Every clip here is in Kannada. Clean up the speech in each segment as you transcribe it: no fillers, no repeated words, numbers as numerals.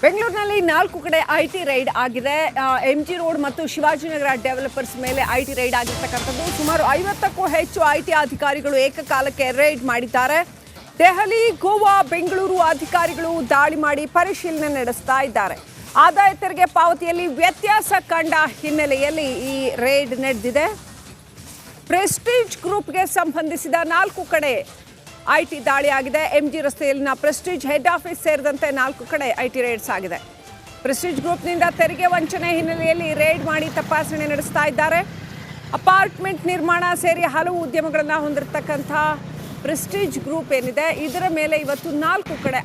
ಬೆಂಗಳೂರಿನಲ್ಲಿ 4 ಕಡೆ ಐಟಿ ರೈಡ್ ಆಗಿದೆ. ಎಂಜಿ ರೋಡ್ ಮತ್ತು ಶಿವಾಜಿನಗರ ಡೆವಲಪರ್ಸ್ ಮೇಲೆ ಐಟಿ ರೈಡ್ ಆಗಿರ್ತಕ್ಕಂಥದ್ದು. ಸುಮಾರು 50ಕ್ಕೂ ಹೆಚ್ಚು ಐಟಿ ಅಧಿಕಾರಿಗಳು ಏಕಕಾಲಕ್ಕೆ ರೈಡ್ ಮಾಡಿದ್ದಾರೆ. ದೆಹಲಿ, ಗೋವಾ, ಬೆಂಗಳೂರು ಅಧಿಕಾರಿಗಳು ದಾಳಿ ಮಾಡಿ ಪರಿಶೀಲನೆ ನಡೆಸ್ತಾ ಇದ್ದಾರೆ. ಆದಾಯ ತೆರಿಗೆ ಪಾವತಿಯಲ್ಲಿ ವ್ಯತ್ಯಾಸ ಕಂಡ ಹಿನ್ನೆಲೆಯಲ್ಲಿ ಈ ರೈಡ್ ನಡೆದಿದೆ. ಪ್ರೆಸ್ಟೀಜ್ ಗ್ರೂಪ್ಗೆ ಸಂಬಂಧಿಸಿದ 4 ಕಡೆ ಐಟಿ ದಾಳಿ ಆಗಿದೆ. ಎಂಜಿ ರಸ್ತೆಯಲ್ಲಿನ ಪ್ರೆಸ್ಟೀಜ್ ಹೆಡ್ ಆಫೀಸ್ ಸೇರಿದಂತೆ 4 ಕಡೆ ಐಟಿ ರೈಡ್ಸ್ ಆಗಿದೆ. ಪ್ರೆಸ್ಟೀಜ್ ಗ್ರೂಪ್ನಿಂದ ತೆರಿಗೆ ವಂಚನೆ ಹಿನ್ನೆಲೆಯಲ್ಲಿ ರೈಡ್ ಮಾಡಿ ತಪಾಸಣೆ ನಡೆಸ್ತಾ ಇದ್ದಾರೆ. ಅಪಾರ್ಟ್ಮೆಂಟ್ ನಿರ್ಮಾಣ ಸೇರಿ ಹಲವು ಉದ್ಯಮಗಳನ್ನು ಹೊಂದಿರತಕ್ಕಂಥ ಪ್ರೆಸ್ಟೀಜ್ ಗ್ರೂಪ್ ಏನಿದೆ ಇದರ ಮೇಲೆ ಇವತ್ತು 4 ಕಡೆ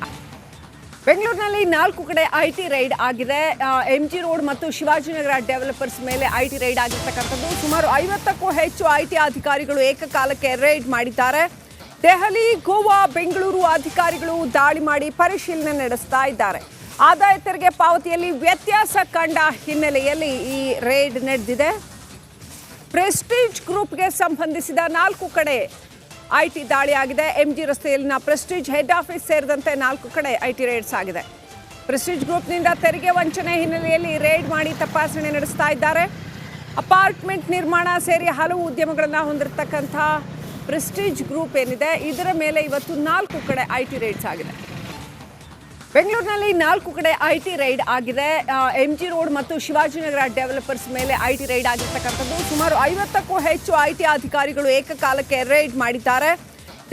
ಬೆಂಗಳೂರಿನಲ್ಲಿ 4 ಕಡೆ ಐಟಿ ರೈಡ್ ಆಗಿದೆ. ಎಂಜಿ ರೋಡ್ ಮತ್ತು ಶಿವಾಜಿನಗರ ಡೆವಲಪರ್ಸ್ ಮೇಲೆ ಐಟಿ ರೈಡ್ ಆಗಿರ್ತಕ್ಕಂಥದ್ದು. ಸುಮಾರು 50ಕ್ಕೂ ಹೆಚ್ಚು ಐಟಿ ಅಧಿಕಾರಿಗಳು ಏಕಕಾಲಕ್ಕೆ ರೈಡ್ ಮಾಡಿದ್ದಾರೆ. ದೆಹಲಿ, ಗೋವಾ, ಬೆಂಗಳೂರು ಅಧಿಕಾರಿಗಳು ದಾಳಿ ಮಾಡಿ ಪರಿಶೀಲನೆ ನಡೆಸ್ತಾ ಇದ್ದಾರೆ. ಆದಾಯ ತೆರಿಗೆ ಪಾವತಿಯಲ್ಲಿ ವ್ಯತ್ಯಾಸ ಕಂಡ ಹಿನ್ನೆಲೆಯಲ್ಲಿ ಈ ರೈಡ್ ನಡೆದಿದೆ. ಪ್ರೆಸ್ಟೀಜ್ ಗ್ರೂಪ್ಗೆ ಸಂಬಂಧಿಸಿದ 4 ಕಡೆ ಐಟಿ ದಾಳಿ ಆಗಿದೆ. ಎಂಜಿ ರಸ್ತೆಯಲ್ಲಿನ ಪ್ರೆಸ್ಟೀಜ್ ಹೆಡ್ ಆಫೀಸ್ ಸೇರಿದಂತೆ 4 ಕಡೆ ಐಟಿ ರೈಡ್ಸ್ ಆಗಿದೆ. ಪ್ರೆಸ್ಟೀಜ್ ಗ್ರೂಪ್ನಿಂದ ತೆರಿಗೆ ವಂಚನೆ ಹಿನ್ನೆಲೆಯಲ್ಲಿ ರೈಡ್ ಮಾಡಿ ತಪಾಸಣೆ ನಡೆಸ್ತಾ ಇದ್ದಾರೆ. ಅಪಾರ್ಟ್ಮೆಂಟ್ ನಿರ್ಮಾಣ ಸೇರಿ ಹಲವು ಉದ್ಯಮಗಳನ್ನು ಹೊಂದಿರತಕ್ಕಂಥ ಪ್ರೆಸ್ಟೀಜ್ ಗ್ರೂಪ್ ಏನಿದೆ ಇದರ ಮೇಲೆ ಇವತ್ತು 4 ಕಡೆ ಐಟಿ ರೈಡ್ಸ್ ಆಗಿದೆ. ಬೆಂಗಳೂರಿನಲ್ಲಿ 4 ಕಡೆ ಐಟಿ ರೈಡ್ ಆಗಿದೆ. ಎಂಜಿ ರೋಡ್ ಮತ್ತು ಶಿವಾಜಿನಗರ ಡೆವಲಪರ್ಸ್ ಮೇಲೆ ಐಟಿ ರೈಡ್ ಆಗಿರ್ತಕ್ಕಂಥದ್ದು. ಸುಮಾರು 50ಕ್ಕೂ ಹೆಚ್ಚು ಐಟಿ ಅಧಿಕಾರಿಗಳು ಏಕಕಾಲಕ್ಕೆ ರೈಡ್ ಮಾಡಿದ್ದಾರೆ.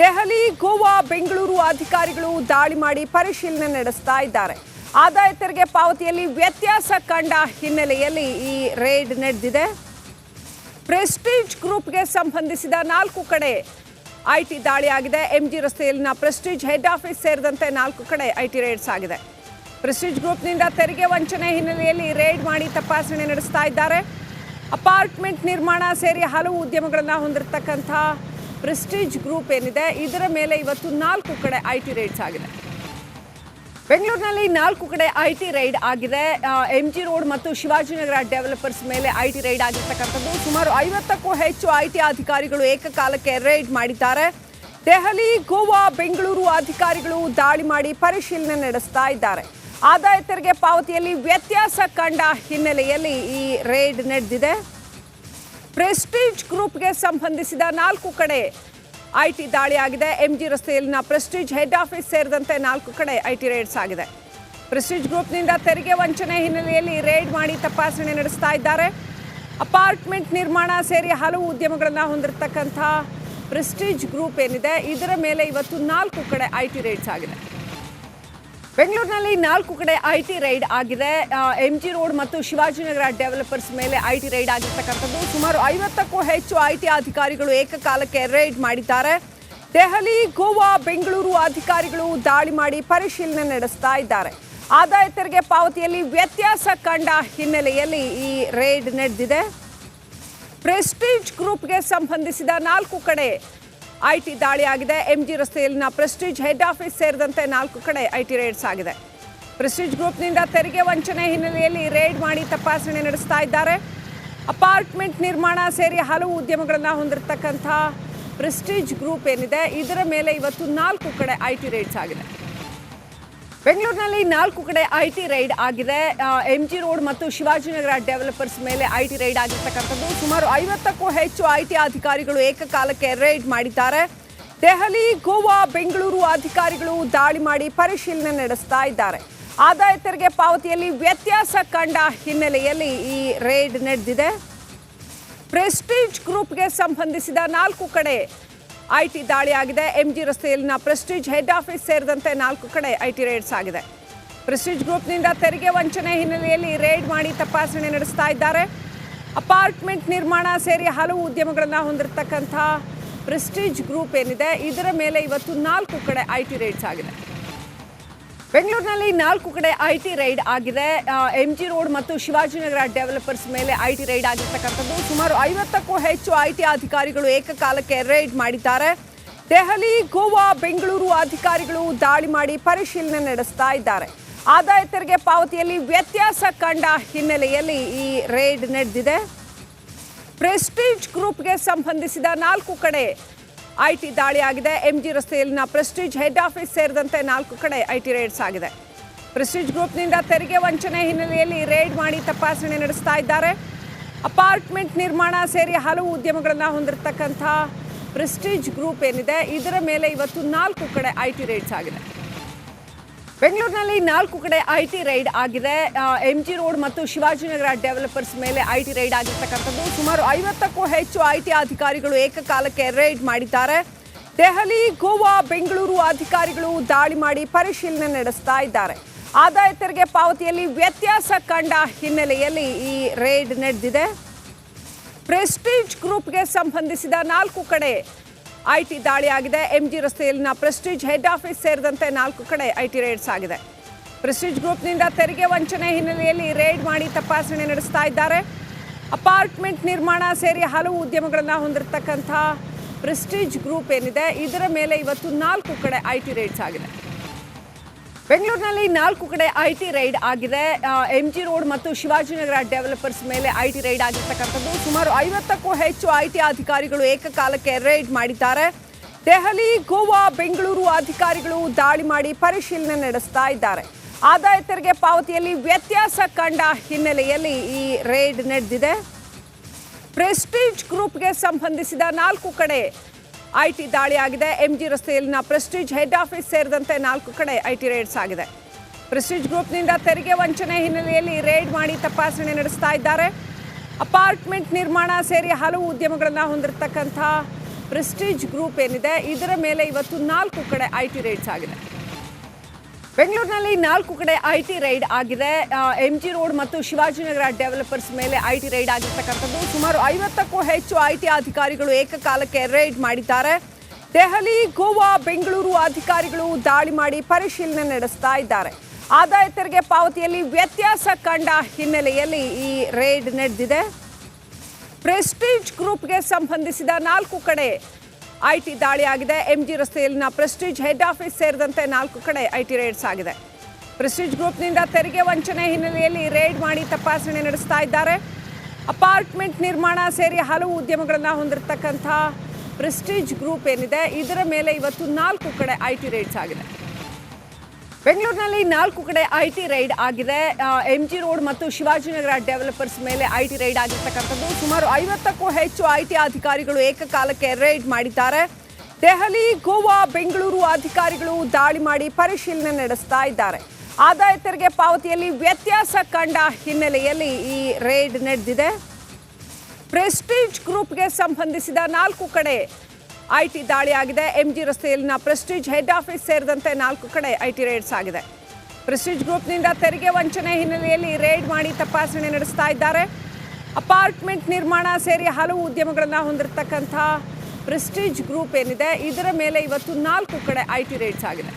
ದೆಹಲಿ, ಗೋವಾ, ಬೆಂಗಳೂರು ಅಧಿಕಾರಿಗಳು ದಾಳಿ ಮಾಡಿ ಪರಿಶೀಲನೆ ನಡೆಸ್ತಾ ಇದ್ದಾರೆ. ಆದಾಯ ತೆರಿಗೆ ಪಾವತಿಯಲ್ಲಿ ವ್ಯತ್ಯಾಸ ಕಂಡ ಹಿನ್ನೆಲೆಯಲ್ಲಿ ಈ ರೈಡ್ ನಡೆದಿದೆ. ಪ್ರೆಸ್ಟೀಜ್ ಗ್ರೂಪ್ಗೆ ಸಂಬಂಧಿಸಿದ 4 ಕಡೆ ಐಟಿ ದಾಳಿ ಆಗಿದೆ. ಎಂಜಿ ರಸ್ತೆಯಲ್ಲಿನ ಪ್ರೆಸ್ಟೀಜ್ ಹೆಡ್ ಆಫೀಸ್ ಸೇರಿದಂತೆ 4 ಕಡೆ ಐಟಿ ರೈಡ್ಸ್ ಆಗಿದೆ. ಪ್ರೆಸ್ಟೀಜ್ ಗ್ರೂಪ್ನಿಂದ ತೆರಿಗೆ ವಂಚನೆ ಹಿನ್ನೆಲೆಯಲ್ಲಿ ರೈಡ್ ಮಾಡಿ ತಪಾಸಣೆ ನಡೆಸ್ತಾ ಇದ್ದಾರೆ. ಅಪಾರ್ಟ್ಮೆಂಟ್ ನಿರ್ಮಾಣ ಸೇರಿ ಹಲವು ಉದ್ಯಮಗಳನ್ನು ಹೊಂದಿರತಕ್ಕಂಥ ಪ್ರೆಸ್ಟೀಜ್ ಗ್ರೂಪ್ ಏನಿದೆ ಇದರ ಮೇಲೆ ಇವತ್ತು 4 ಕಡೆ ಐಟಿ ರೈಡ್ಸ್ ಆಗಿದೆ. ಬೆಂಗಳೂರಿನಲ್ಲಿ 4 ಕಡೆ ಐಟಿ ರೈಡ್ ಆಗಿದೆ. ಎಂಜಿ ರೋಡ್ ಮತ್ತು ಶಿವಾಜಿನಗರ ಡೆವಲಪರ್ಸ್ ಮೇಲೆ ಐಟಿ ರೈಡ್ ಆಗಿರ್ತಕ್ಕಂಥದ್ದು. ಸುಮಾರು 50ಕ್ಕೂ ಹೆಚ್ಚು ಐಟಿ ಅಧಿಕಾರಿಗಳು ಏಕಕಾಲಕ್ಕೆ ರೈಡ್ ಮಾಡಿದ್ದಾರೆ. ದೆಹಲಿ, ಗೋವಾ, ಬೆಂಗಳೂರು ಅಧಿಕಾರಿಗಳು ದಾಳಿ ಮಾಡಿ ಪರಿಶೀಲನೆ ನಡೆಸ್ತಾ ಇದ್ದಾರೆ. ಆದಾಯ ತೆರಿಗೆ ಪಾವತಿಯಲ್ಲಿ ವ್ಯತ್ಯಾಸ ಕಂಡ ಹಿನ್ನೆಲೆಯಲ್ಲಿ ಈ ರೈಡ್ ನಡೆದಿದೆ. ಪ್ರೆಸ್ಟೀಜ್ ಗ್ರೂಪ್ಗೆ ಸಂಬಂಧಿಸಿದ 4 ಕಡೆ ಐಟಿ ದಾಳಿ ಆಗಿದೆ. ಎಂಜಿ ರಸ್ತೆಯಲ್ಲಿನ ಪ್ರೆಸ್ಟೀಜ್ ಹೆಡ್ ಆಫೀಸ್ ಸೇರಿದಂತೆ 4 ಕಡೆ ಐಟಿ ರೈಡ್ಸ್ ಆಗಿದೆ. ಪ್ರೆಸ್ಟೀಜ್ ಗ್ರೂಪ್ನಿಂದ ತೆರಿಗೆ ವಂಚನೆ ಹಿನ್ನೆಲೆಯಲ್ಲಿ ರೈಡ್ ಮಾಡಿ ತಪಾಸಣೆ ನಡೆಸ್ತಾ ಇದ್ದಾರೆ. ಅಪಾರ್ಟ್ಮೆಂಟ್ ನಿರ್ಮಾಣ ಸೇರಿ ಹಲವು ಉದ್ಯಮಗಳನ್ನು ಹೊಂದಿರತಕ್ಕಂಥ ಪ್ರೆಸ್ಟೀಜ್ ಗ್ರೂಪ್ ಏನಿದೆ ಇದರ ಮೇಲೆ ಇವತ್ತು 4 ಕಡೆ ಐಟಿ ರೈಡ್ಸ್ ಆಗಿದೆ. ಬೆಂಗಳೂರಿನಲ್ಲಿ 4 ಕಡೆ ಐಟಿ ರೈಡ್ ಆಗಿದೆ. ಎಂಜಿ ರೋಡ್ ಮತ್ತು ಶಿವಾಜಿನಗರ ಡೆವಲಪರ್ಸ್ ಮೇಲೆ ಐಟಿ ರೈಡ್ ಆಗಿರ್ತಕ್ಕಂಥದ್ದು. ಸುಮಾರು 50ಕ್ಕೂ ಹೆಚ್ಚು ಐಟಿ ಅಧಿಕಾರಿಗಳು ಏಕಕಾಲಕ್ಕೆ ರೈಡ್ ಮಾಡಿದ್ದಾರೆ. ದೆಹಲಿ, ಗೋವಾ, ಬೆಂಗಳೂರು ಅಧಿಕಾರಿಗಳು ದಾಳಿ ಮಾಡಿ ಪರಿಶೀಲನೆ ನಡೆಸ್ತಾ ಇದ್ದಾರೆ. ಆದಾಯ ತೆರಿಗೆ ಪಾವತಿಯಲ್ಲಿ ವ್ಯತ್ಯಾಸ ಕಂಡ ಹಿನ್ನೆಲೆಯಲ್ಲಿ ಈ ರೈಡ್ ನಡೆದಿದೆ. ಪ್ರೆಸ್ಟೀಜ್ ಗ್ರೂಪ್ಗೆ ಸಂಬಂಧಿಸಿದ 4 ಕಡೆ ಐಟಿ ದಾಳಿ ಆಗಿದೆ. ಎಂಜಿ ರಸ್ತೆಯಲ್ಲಿನ ಪ್ರೆಸ್ಟೀಜ್ ಹೆಡ್ ಆಫೀಸ್ ಸೇರಿದಂತೆ 4 ಕಡೆ ಐಟಿ ರೈಡ್ಸ್ ಆಗಿದೆ. ಪ್ರೆಸ್ಟೀಜ್ ಗ್ರೂಪ್ನಿಂದ ತೆರಿಗೆ ವಂಚನೆ ಹಿನ್ನೆಲೆಯಲ್ಲಿ ರೈಡ್ ಮಾಡಿ ತಪಾಸಣೆ ನಡೆಸ್ತಾ ಇದ್ದಾರೆ. ಅಪಾರ್ಟ್ಮೆಂಟ್ ನಿರ್ಮಾಣ ಸೇರಿ ಹಲವು ಉದ್ಯಮಗಳನ್ನು ಹೊಂದಿರತಕ್ಕಂಥ ಪ್ರೆಸ್ಟೀಜ್ ಗ್ರೂಪ್ ಏನಿದೆ ಇದರ ಮೇಲೆ ಇವತ್ತು 4 ಕಡೆ ಐಟಿ ರೈಡ್ಸ್ ಆಗಿದೆ. ಬೆಂಗಳೂರಿನಲ್ಲಿ 4 ಕಡೆ ಐಟಿ ರೈಡ್ ಆಗಿದೆ. ಎಂಜಿ ರೋಡ್ ಮತ್ತು ಶಿವಾಜಿನಗರ ಡೆವಲಪರ್ಸ್ ಮೇಲೆ ಐಟಿ ರೈಡ್ ಆಗಿರ್ತಕ್ಕಂಥದ್ದು. ಸುಮಾರು 50ಕ್ಕೂ ಹೆಚ್ಚು ಐಟಿ ಅಧಿಕಾರಿಗಳು ಏಕಕಾಲಕ್ಕೆ ರೈಡ್ ಮಾಡಿದ್ದಾರೆ. ದೆಹಲಿ, ಗೋವಾ, ಬೆಂಗಳೂರು ಅಧಿಕಾರಿಗಳು ದಾಳಿ ಮಾಡಿ ಪರಿಶೀಲನೆ ನಡೆಸ್ತಾ ಇದ್ದಾರೆ. ಆದಾಯ ತೆರಿಗೆ ಪಾವತಿಯಲ್ಲಿ ವ್ಯತ್ಯಾಸ ಕಂಡ ಹಿನ್ನೆಲೆಯಲ್ಲಿ ಈ ರೈಡ್ ನಡೆದಿದೆ. ಪ್ರೆಸ್ಟೀಜ್ ಗ್ರೂಪ್ಗೆ ಸಂಬಂಧಿಸಿದ 4 ಕಡೆ ಐಟಿ ದಾಳಿ ಆಗಿದೆ. ಎಂಜಿ ರಸ್ತೆಯಲ್ಲಿನ ಪ್ರೆಸ್ಟೀಜ್ ಹೆಡ್ ಆಫೀಸ್ ಸೇರಿದಂತೆ 4 ಕಡೆ ಐಟಿ ರೈಡ್ಸ್ ಆಗಿದೆ. ಪ್ರೆಸ್ಟೀಜ್ ಗ್ರೂಪ್ನಿಂದ ತೆರಿಗೆ ವಂಚನೆ ಹಿನ್ನೆಲೆಯಲ್ಲಿ ರೈಡ್ ಮಾಡಿ ತಪಾಸಣೆ ನಡೆಸ್ತಾ ಇದ್ದಾರೆ. ಅಪಾರ್ಟ್ಮೆಂಟ್ ನಿರ್ಮಾಣ ಸೇರಿ ಹಲವು ಉದ್ಯಮಗಳನ್ನು ಹೊಂದಿರತಕ್ಕಂಥ ಪ್ರೆಸ್ಟೀಜ್ ಗ್ರೂಪ್ ಏನಿದೆ ಇದರ ಮೇಲೆ ಇವತ್ತು 4 ಕಡೆ ಐಟಿ ರೈಡ್ಸ್ ಆಗಿದೆ. ಬೆಂಗಳೂರಿನಲ್ಲಿ 4 ಕಡೆ ಐಟಿ ರೈಡ್ ಆಗಿದೆ. ಎಂಜಿ ರೋಡ್ ಮತ್ತು ಶಿವಾಜಿನಗರ ಡೆವಲಪರ್ಸ್ ಮೇಲೆ ಐಟಿ ರೈಡ್ ಆಗಿರ್ತಕ್ಕಂಥದ್ದು. ಸುಮಾರು 50ಕ್ಕೂ ಹೆಚ್ಚು ಐಟಿ ಅಧಿಕಾರಿಗಳು ಏಕಕಾಲಕ್ಕೆ ರೈಡ್ ಮಾಡಿದ್ದಾರೆ. ದೆಹಲಿ, ಗೋವಾ, ಬೆಂಗಳೂರು ಅಧಿಕಾರಿಗಳು ದಾಳಿ ಮಾಡಿ ಪರಿಶೀಲನೆ ನಡೆಸ್ತಾ ಇದ್ದಾರೆ. ಆದಾಯ ತೆರಿಗೆ ಪಾವತಿಯಲ್ಲಿ ವ್ಯತ್ಯಾಸ ಕಂಡ ಹಿನ್ನೆಲೆಯಲ್ಲಿ ಈ ರೈಡ್ ನಡೆದಿದೆ. ಪ್ರೆಸ್ಟೀಜ್ ಗ್ರೂಪ್ಗೆ ಸಂಬಂಧಿಸಿದ 4 ಕಡೆ ಐಟಿ ದಾಳಿ ಆಗಿದೆ. ಎಂಜಿ ರಸ್ತೆಯಲ್ಲಿನ ಪ್ರೆಸ್ಟೀಜ್ ಹೆಡ್ ಆಫೀಸ್ ಸೇರಿದಂತೆ 4 ಕಡೆ ಐಟಿ ರೈಡ್ಸ್ ಆಗಿದೆ. ಪ್ರೆಸ್ಟೀಜ್ ಗ್ರೂಪ್ನಿಂದ ತೆರಿಗೆ ವಂಚನೆ ಹಿನ್ನೆಲೆಯಲ್ಲಿ ರೇಡ್ ಮಾಡಿ ತಪಾಸಣೆ ನಡೆಸ್ತಾ ಇದ್ದಾರೆ. ಅಪಾರ್ಟ್ಮೆಂಟ್ ನಿರ್ಮಾಣ ಸೇರಿ ಹಲವು ಉದ್ಯಮಗಳನ್ನು ಹೊಂದಿರತಕ್ಕಂಥ ಪ್ರೆಸ್ಟೀಜ್ ಗ್ರೂಪ್ ಏನಿದೆ ಇದರ ಮೇಲೆ ಇವತ್ತು 4 ಕಡೆ ಐಟಿ ರೇಡ್ಸ್ ಆಗಿದೆ. ಬೆಂಗಳೂರಿನಲ್ಲಿ 4 ಕಡೆ ಐಟಿ ರೈಡ್ ಆಗಿದೆ. MG ರೋಡ್ ಮತ್ತು ಶಿವಾಜಿನಗರ ಡೆವಲಪರ್ಸ್ ಮೇಲೆ ಐಟಿ ರೈಡ್ ಆಗಿರ್ತಕ್ಕಂಥದ್ದು. ಸುಮಾರು 50ಕ್ಕೂ ಹೆಚ್ಚು ಐಟಿ ಅಧಿಕಾರಿಗಳು ಏಕಕಾಲಕ್ಕೆ ರೈಡ್ ಮಾಡಿದ್ದಾರೆ. ದೆಹಲಿ, ಗೋವಾ, ಬೆಂಗಳೂರು ಅಧಿಕಾರಿಗಳು ದಾಳಿ ಮಾಡಿ ಪರಿಶೀಲನೆ ನಡೆಸ್ತಾ ಇದ್ದಾರೆ. ಆದಾಯ ತೆರಿಗೆ ಪಾವತಿಯಲ್ಲಿ ವ್ಯತ್ಯಾಸ ಕಂಡ ಹಿನ್ನೆಲೆಯಲ್ಲಿ ಈ ರೇಡ್ ನಡೆದಿದೆ. ಪ್ರೆಸ್ಟೀಜ್ ಗ್ರೂಪ್ಗೆ ಸಂಬಂಧಿಸಿದ 4 ಕಡೆ ಐಟಿ ದಾಳಿಯಾಗಿದೆ. MG ರಸ್ತೆಯಲ್ಲಿನ ಪ್ರೆಸ್ಟೀಜ್ ಹೆಡ್ ಆಫೀಸ್ ಸೇರಿದಂತೆ 4 ಕಡೆ ಐಟಿ ರೇಡ್ಸ್ ಆಗಿದೆ. ಪ್ರೆಸ್ಟೀಜ್ ಗ್ರೂಪ್ನಿಂದ ತೆರಿಗೆ ವಂಚನೆ ಹಿನ್ನೆಲೆಯಲ್ಲಿ ರೇಡ್ ಮಾಡಿ ತಪಾಸಣೆ ನಡೆಸ್ತಾ ಇದ್ದಾರೆ. ಅಪಾರ್ಟ್ಮೆಂಟ್ ನಿರ್ಮಾಣ ಸೇರಿ ಹಲವು ಉದ್ಯಮಗಳನ್ನು ಹೊಂದಿರತಕ್ಕಂಥ ಪ್ರೆಸ್ಟೀಜ್ ಗ್ರೂಪ್ ಏನಿದೆ ಇದರ ಮೇಲೆ ಇವತ್ತು 4 ಕಡೆ ಐಟಿ ರೇಡ್ಸ್ ಆಗಿದೆ. ಬೆಂಗಳೂರಿನಲ್ಲಿ 4 ಕಡೆ ಐಟಿ ರೈಡ್ ಆಗಿದೆ. MG ರೋಡ್ ಮತ್ತು ಶಿವಾಜಿನಗರ ಡೆವಲಪರ್ಸ್ ಮೇಲೆ ಐಟಿ ರೈಡ್ ಆಗಿರ್ತಕ್ಕಂಥದ್ದು. ಸುಮಾರು 50ಕ್ಕೂ ಹೆಚ್ಚು ಐಟಿ ಅಧಿಕಾರಿಗಳು ಏಕಕಾಲಕ್ಕೆ ರೈಡ್ ಮಾಡಿದ್ದಾರೆ. ದೆಹಲಿ, ಗೋವಾ, ಬೆಂಗಳೂರು ಅಧಿಕಾರಿಗಳು ದಾಳಿ ಮಾಡಿ ಪರಿಶೀಲನೆ ನಡೆಸ್ತಾ ಇದ್ದಾರೆ. ಆದಾಯ ತೆರಿಗೆ ಪಾವತಿಯಲ್ಲಿ ವ್ಯತ್ಯಾಸ ಕಂಡ ಹಿನ್ನೆಲೆಯಲ್ಲಿ ಈ ರೇಡ್ ನಡೆದಿದೆ. ಪ್ರೆಸ್ಟೀಜ್ ಗ್ರೂಪ್ಗೆ ಸಂಬಂಧಿಸಿದ 4 ಕಡೆ ಐಟಿ ದಾಳಿಯಾಗಿದೆ. MG ರಸ್ತೆಯಲ್ಲಿನ ಪ್ರೆಸ್ಟೀಜ್ ಹೆಡ್ ಆಫೀಸ್ ಸೇರಿದಂತೆ 4 ಕಡೆ ಐಟಿ ರೇಡ್ಸ್ ಆಗಿದೆ. ಪ್ರೆಸ್ಟೀಜ್ ಗ್ರೂಪ್ನಿಂದ ತೆರಿಗೆ ವಂಚನೆ ಹಿನ್ನೆಲೆಯಲ್ಲಿ ರೇಡ್ ಮಾಡಿ ತಪಾಸಣೆ ನಡೆಸ್ತಾ ಇದ್ದಾರೆ. ಅಪಾರ್ಟ್ಮೆಂಟ್ ನಿರ್ಮಾಣ ಸೇರಿ ಹಲವು ಉದ್ಯಮಗಳನ್ನು ಹೊಂದಿರತಕ್ಕಂಥ ಪ್ರೆಸ್ಟೀಜ್ ಗ್ರೂಪ್ ಏನಿದೆ ಇದರ ಮೇಲೆ ಇವತ್ತು 4 ಕಡೆ ಐಟಿ ರೇಡ್ಸ್ ಆಗಿದೆ. ಬೆಂಗಳೂರಿನಲ್ಲಿ 4 ಕಡೆ ಐಟಿ ರೈಡ್ ಆಗಿದೆ. MG ರೋಡ್ ಮತ್ತು ಶಿವಾಜಿನಗರ ಡೆವಲಪರ್ಸ್ ಮೇಲೆ ಐಟಿ ರೈಡ್ ಆಗಿರ್ತಕ್ಕಂಥದ್ದು. ಸುಮಾರು 50ಕ್ಕೂ ಹೆಚ್ಚು ಐಟಿ ಅಧಿಕಾರಿಗಳು ಏಕಕಾಲಕ್ಕೆ ರೈಡ್ ಮಾಡಿದ್ದಾರೆ. ದೆಹಲಿ, ಗೋವಾ, ಬೆಂಗಳೂರು ಅಧಿಕಾರಿಗಳು ದಾಳಿ ಮಾಡಿ ಪರಿಶೀಲನೆ ನಡೆಸ್ತಾ ಇದ್ದಾರೆ. ಆದಾಯ ತೆರಿಗೆ ಪಾವತಿಯಲ್ಲಿ ವ್ಯತ್ಯಾಸ ಕಂಡ ಹಿನ್ನೆಲೆಯಲ್ಲಿ ಈ ರೇಡ್ ನಡೆದಿದೆ. ಪ್ರೆಸ್ಟೀಜ್ ಗ್ರೂಪ್ಗೆ ಸಂಬಂಧಿಸಿದ 4 ಕಡೆ ಐಟಿ ದಾಳಿಯಾಗಿದೆ. MG ರಸ್ತೆಯಲ್ಲಿನ ಪ್ರೆಸ್ಟೀಜ್ ಹೆಡ್ ಆಫೀಸ್ ಸೇರಿದಂತೆ 4 ಕಡೆ ಐಟಿ ರೇಡ್ಸ್ ಆಗಿದೆ. ಪ್ರೆಸ್ಟೀಜ್ ಗ್ರೂಪ್ನಿಂದ ತೆರಿಗೆ ವಂಚನೆ ಹಿನ್ನೆಲೆಯಲ್ಲಿ ರೇಡ್ ಮಾಡಿ ತಪಾಸಣೆ ನಡೆಸ್ತಾ ಇದ್ದಾರೆ. ಅಪಾರ್ಟ್ಮೆಂಟ್ ನಿರ್ಮಾಣ ಸೇರಿ ಹಲವು ಉದ್ಯಮಗಳನ್ನು ಹೊಂದಿರತಕ್ಕಂಥ ಪ್ರೆಸ್ಟೀಜ್ ಗ್ರೂಪ್ ಏನಿದೆ ಇದರ ಮೇಲೆ ಇವತ್ತು 4 ಕಡೆ ಐಟಿ ರೇಡ್ಸ್ ಆಗಿದೆ. ಬೆಂಗಳೂರಿನಲ್ಲಿ 4 ಕಡೆ ಐಟಿ ರೈಡ್ ಆಗಿದೆ. MG ರೋಡ್ ಮತ್ತು ಶಿವಾಜಿನಗರ ಡೆವಲಪರ್ಸ್ ಮೇಲೆ ಐಟಿ ರೈಡ್ ಆಗಿರ್ತಕ್ಕಂಥದ್ದು. ಸುಮಾರು 50ಕ್ಕೂ ಹೆಚ್ಚು ಐಟಿ ಅಧಿಕಾರಿಗಳು ಏಕಕಾಲಕ್ಕೆ ರೈಡ್ ಮಾಡಿದ್ದಾರೆ. ದೆಹಲಿ, ಗೋವಾ, ಬೆಂಗಳೂರು ಅಧಿಕಾರಿಗಳು ದಾಳಿ ಮಾಡಿ ಪರಿಶೀಲನೆ ನಡೆಸ್ತಾ ಇದ್ದಾರೆ. ಆದಾಯ ತೆರಿಗೆ ಪಾವತಿಯಲ್ಲಿ ವ್ಯತ್ಯಾಸ ಕಂಡ ಹಿನ್ನೆಲೆಯಲ್ಲಿ ಈ ರೇಡ್ ನಡೆದಿದೆ. ಪ್ರೆಸ್ಟೀಜ್ ಗ್ರೂಪ್ಗೆ ಸಂಬಂಧಿಸಿದ 4 ಕಡೆ ಐಟಿ ದಾಳಿಯಾಗಿದೆ. MG ರಸ್ತೆಯಲ್ಲಿನ ಪ್ರೆಸ್ಟೀಜ್ ಹೆಡ್ ಆಫೀಸ್ ಸೇರಿದಂತೆ 4 ಕಡೆ ಐಟಿ ರೇಡ್ಸ್ ಆಗಿದೆ. ಪ್ರೆಸ್ಟೀಜ್ ಗ್ರೂಪ್ನಿಂದ ತೆರಿಗೆ ವಂಚನೆ ಹಿನ್ನೆಲೆಯಲ್ಲಿ ರೇಡ್ ಮಾಡಿ ತಪಾಸಣೆ ನಡೆಸ್ತಾ ಇದ್ದಾರೆ. ಅಪಾರ್ಟ್ಮೆಂಟ್ ನಿರ್ಮಾಣ ಸೇರಿ ಹಲವು ಉದ್ಯಮಗಳನ್ನು ಹೊಂದಿರತಕ್ಕಂಥ ಪ್ರೆಸ್ಟೀಜ್ ಗ್ರೂಪ್ ಏನಿದೆ ಇದರ ಮೇಲೆ ಇವತ್ತು 4 ಕಡೆ ಐಟಿ ರೇಡ್ಸ್ ಆಗಿದೆ.